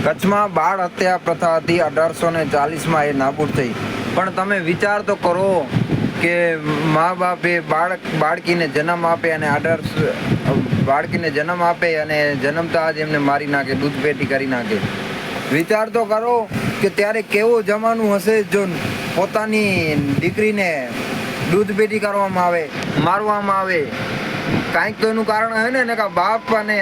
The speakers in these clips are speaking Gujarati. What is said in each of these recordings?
કચ્છમાં બાળ હત્યા પ્રથા હતી 1840માં, એ નાબૂદ થઈ. પણ તમે વિચાર તો કરો કે મા બાપે બાળકીને જન્મ આપે અને બાળકીને જન્મ આપે અને જન્મતા જ એમને મારી નાખે, દૂધ પેટી કરી નાખે. વિચાર તો કરો કે ત્યારે કેવો જમાનું હશે જો પોતાની દીકરીને દૂધ પેટી કરવામાં આવે, મારવામાં આવે. કાંઈક તો એનું કારણ હોય ને કે બાપ અને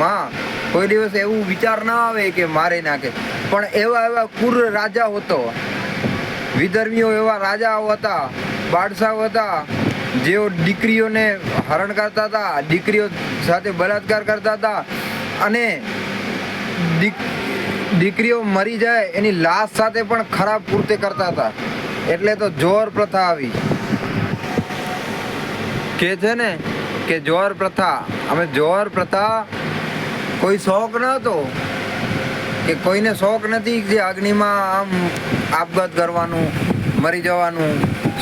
માં કોઈ દિવસ એવું વિચાર ના આવે કે મારી નાખે. પણ એવા કુર રાજા હતો, વિધર્મીઓ એવા રાજાઓ હતા, બાદશાહ હતા, જેઓ દીકરીઓને હરણ કરતા હતા, દીકરીઓ સાથે બળાત્કાર કરતા હતા અને દીકરીઓ મરી જાય એની લાશ સાથે પણ ખરાબ કૃત્ય કરતા હતા. એટલે તો જોહર પ્રથા આવી. કે છે ને કે જોહર પ્રથા, અમે જોહર પ્રથા કોઈ શોખ ન હતો કે કોઈને શોખ નથી જે અગ્નિમાં આમ આપઘાત કરવાનું, મરી જવાનું,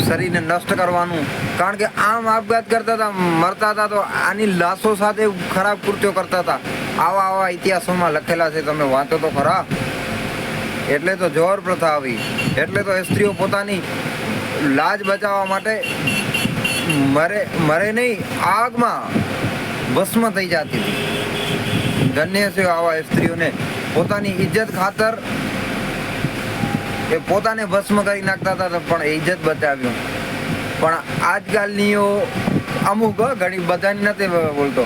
શરીરને નષ્ટ કરવાનું. કારણ કે આમ આપઘાત કરતા હતા, મરતા હતા તો આની લાશો સાથે ખરાબ કૃત્યો કરતા હતા. આવા ઇતિહાસોમાં લખેલા છે, તમે વાંચો તો ખરા. એટલે તો જોહર પ્રથા આવી. એટલે તો સ્ત્રીઓ પોતાની લાજ બચાવવા માટે મરે નહીં, આગમાં ભસ્મ થઈ જતી હતી. ધન્ય છે આવા સ્ત્રીઓને. પોતાની ઇજ્જત ખાતર એ પોતાને ભસ્મ કરી નાખતા હતા પણ એ ઇજ્જત બચાવ્યું. પણ આજકાલનીઓ અમુક ઘણી બધાની નથી બોલતો,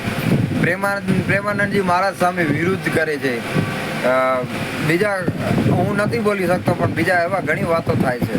પ્રેમાનંદજી મહારાજ સામે વિરુદ્ધ કરે છે. બીજા હું નથી બોલી શકતો પણ બીજા એવા ઘણી વાતો થાય છે.